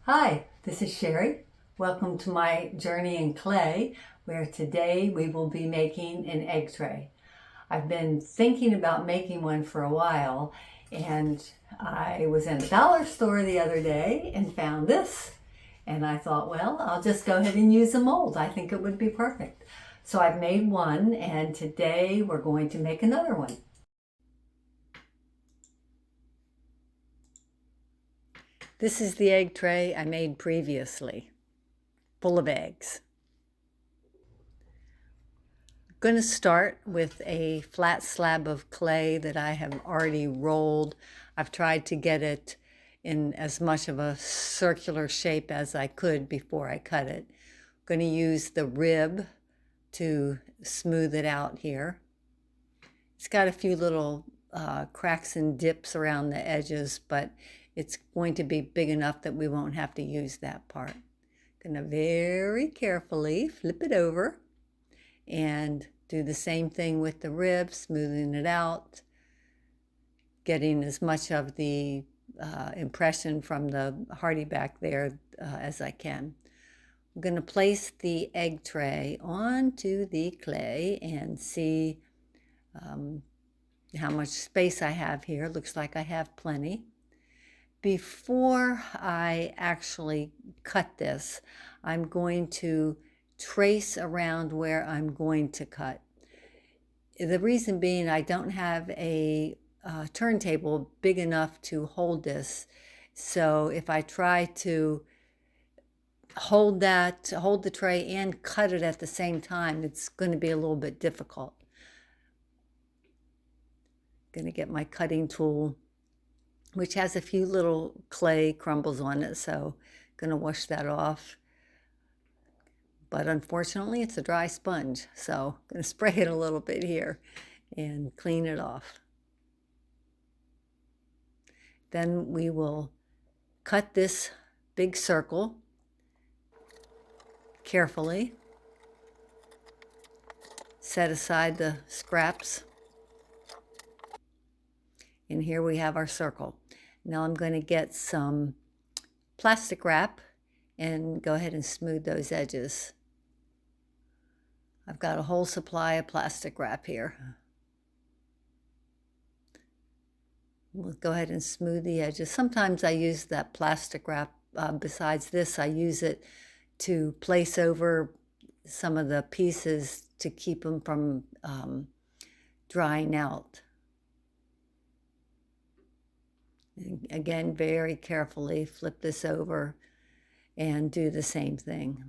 Hi, this is Sherry. Welcome to my journey in clay, where today we will be making an egg tray. I've been thinking about making one for a while, and I was in a dollar store the other day and found this. And I thought, well, I'll just go ahead and use a mold. I think it would be perfect. So I've made one, and today we're going to make another one. This is the egg tray I made previously, full of eggs. I'm going to start with a flat slab of clay that I have already rolled. I've tried to get it in as much of a circular shape as I could before I cut it. I'm going to use the rib to smooth it out here. It's got a few little cracks and dips around the edges, but it's going to be big enough that we won't have to use that part. Going to very carefully flip it over and do the same thing with the rib, smoothing it out, getting as much of the impression from the hardy back there as I can. I'm going to place the egg tray onto the clay and see how much space I have here. Looks like I have plenty. Before I actually cut this, I'm going to trace around where I'm going to cut. The reason being I don't have a turntable big enough to hold this. So if I try to hold the tray and cut it at the same time, it's going to be a little bit difficult. Going to get my cutting tool, which has a few little clay crumbles on it, so going to wash that off. But unfortunately, it's a dry sponge, so I'm going to spray it a little bit here and clean it off. Then we will cut this big circle carefully. Set aside the scraps. And here we have our circle. Now I'm going to get some plastic wrap and go ahead and smooth those edges. I've got a whole supply of plastic wrap here. We'll go ahead and smooth the edges. Sometimes I use that plastic wrap. Besides this, I use it to place over some of the pieces to keep them from drying out. And again, very carefully flip this over and do the same thing.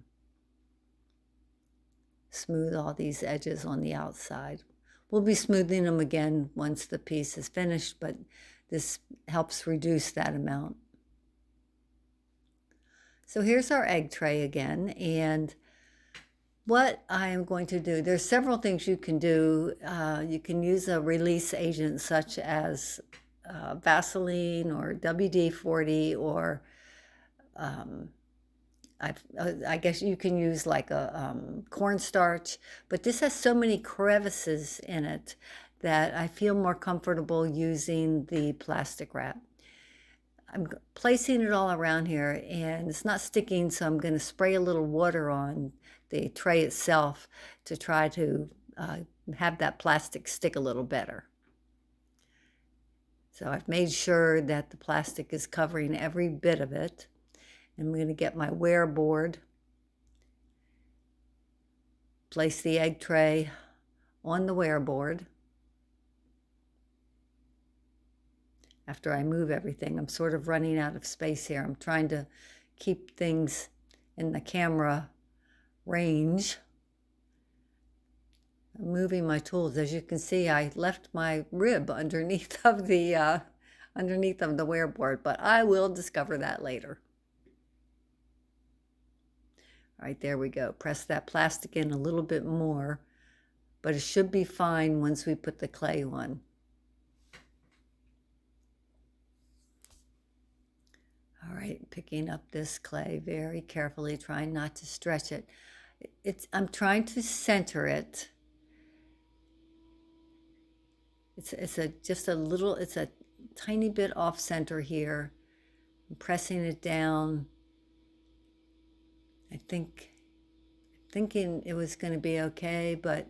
Smooth all these edges on the outside. We'll be smoothing them again once the piece is finished, but this helps reduce that amount. So here's our egg tray again, and what I am going to do, there's several things you can do. You can use a release agent such as Vaseline or WD-40 or I guess you can use like a cornstarch, but this has so many crevices in it that I feel more comfortable using the plastic wrap. I'm placing it all around here and it's not sticking, so I'm going to spray a little water on the tray itself to try to have that plastic stick a little better. So I've made sure that the plastic is covering every bit of it. I'm going to get my wear board, place the egg tray on the wear board. After I move everything, I'm sort of running out of space here. I'm trying to keep things in the camera range. I'm moving my tools. As you can see, I left my rib underneath of the wear board, but I will discover that later. All right, there we go. Press that plastic in a little bit more, but it should be fine once we put the clay on. All right, picking up this clay very carefully, trying not to stretch it. I'm trying to center it. It's a tiny bit off center here. I'm pressing it down thinking it was going to be okay, but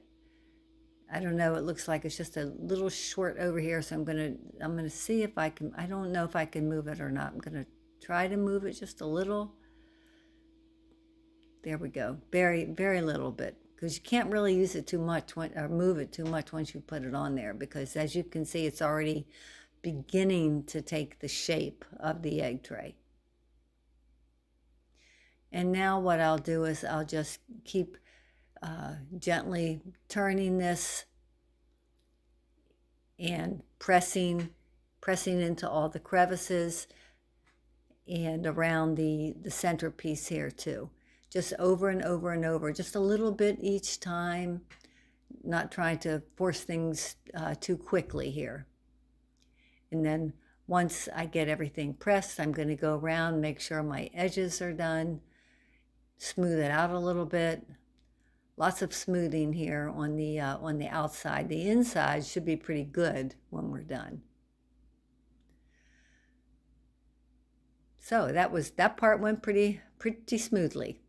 I don't know. It looks like it's just a little short over here, so I'm gonna see if I can. I don't know if I can move it or not. I'm gonna try to move it just a little. There we go. Very, very little bit, because you can't really use it too much or move it too much once you put it on there, because as you can see, it's already beginning to take the shape of the egg tray. And now what I'll do is I'll just keep gently turning this and pressing into all the crevices and around the centerpiece here too. Just over and over and over, just a little bit each time, not trying to force things too quickly here. And then once I get everything pressed, I'm going to go around, make sure my edges are done, smooth it out a little bit. Lots of smoothing here on the outside. The inside should be pretty good when we're done. So that part went pretty smoothly.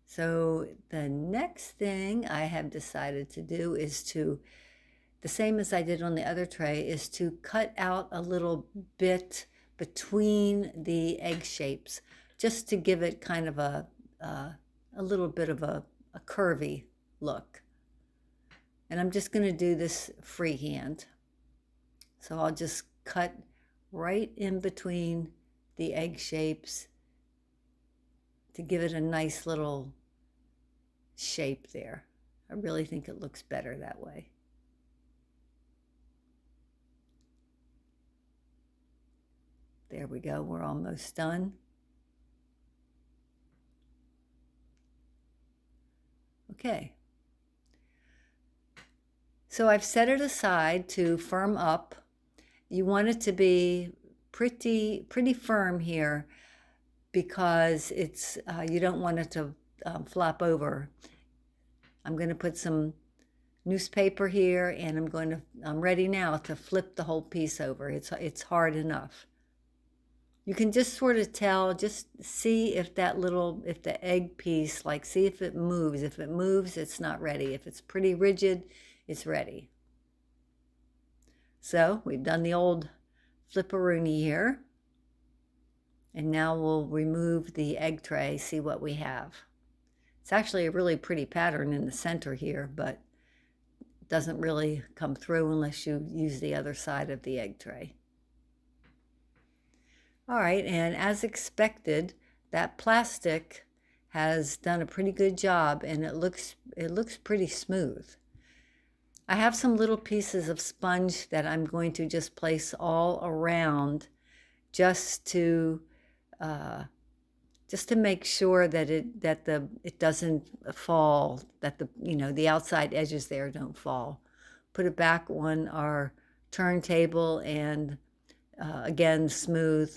So the next thing I have decided to do is to, the same as I did on the other tray, is to cut out a little bit between the egg shapes, just to give it kind of a little bit of a curvy look. And I'm just going to do this freehand. So I'll just cut right in between the egg shapes to give it a nice little shape there. I really think it looks better that way. There we go. We're almost done. Okay. So I've set it aside to firm up. You want it to be pretty firm here, because it's you don't want it to flop over. I'm going to put some newspaper here, and I'm ready now to flip the whole piece over. It's hard enough. You can just sort of tell, just see if if the egg piece, like, see if it moves. If it moves, it's not ready. If it's pretty rigid, it's ready. So we've done the old flipperoonie here. And now we'll remove the egg tray, see what we have. It's actually a really pretty pattern in the center here, but it doesn't really come through unless you use the other side of the egg tray. All right, and as expected, that plastic has done a pretty good job, and it looks pretty smooth. I have some little pieces of sponge that I'm going to just place all around, just to make sure that it doesn't fall, that the outside edges there don't fall. Put it back on our turntable, and again, smooth.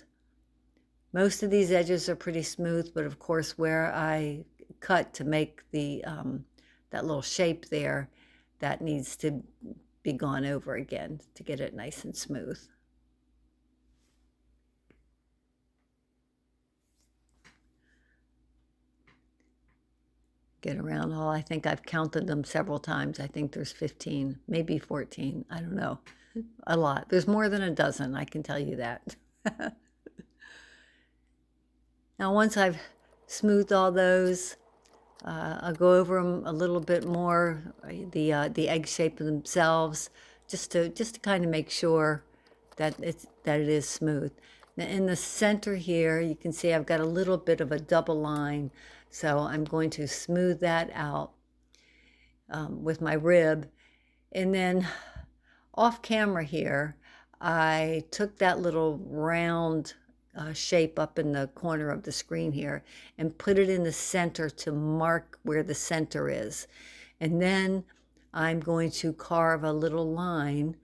Most of these edges are pretty smooth, but of course where I cut to make that little shape there, that needs to be gone over again to get it nice and smooth. Get around all, I think I've counted them several times. I think there's 15, maybe 14, I don't know. A lot. There's more than a dozen, I can tell you that. Now, once I've smoothed all those, I'll go over them a little bit more, the egg shape of themselves, just to kind of make sure that it is smooth. Now, in the center here, you can see I've got a little bit of a double line, so I'm going to smooth that out with my rib. And then off camera here, I took that little round shape up in the corner of the screen here and put it in the center to mark where the center is. And then I'm going to carve a little line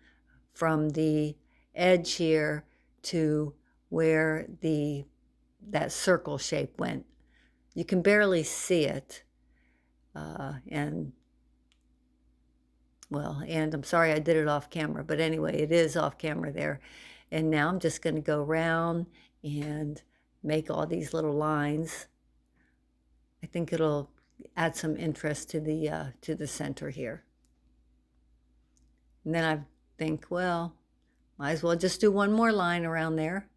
from the edge here to where that circle shape went. You can barely see it, and I'm sorry I did it off camera, but anyway, it is off camera there. And now I'm just going to go around and make all these little lines I think it'll add some interest to the center here. And then I think, well, might as well just do one more line around there.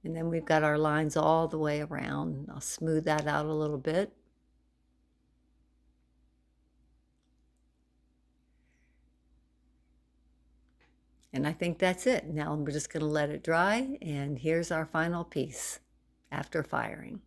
And then we've got our lines all the way around. I'll smooth that out a little bit. And I think that's it. Now we're just going to let it dry, and here's our final piece after firing.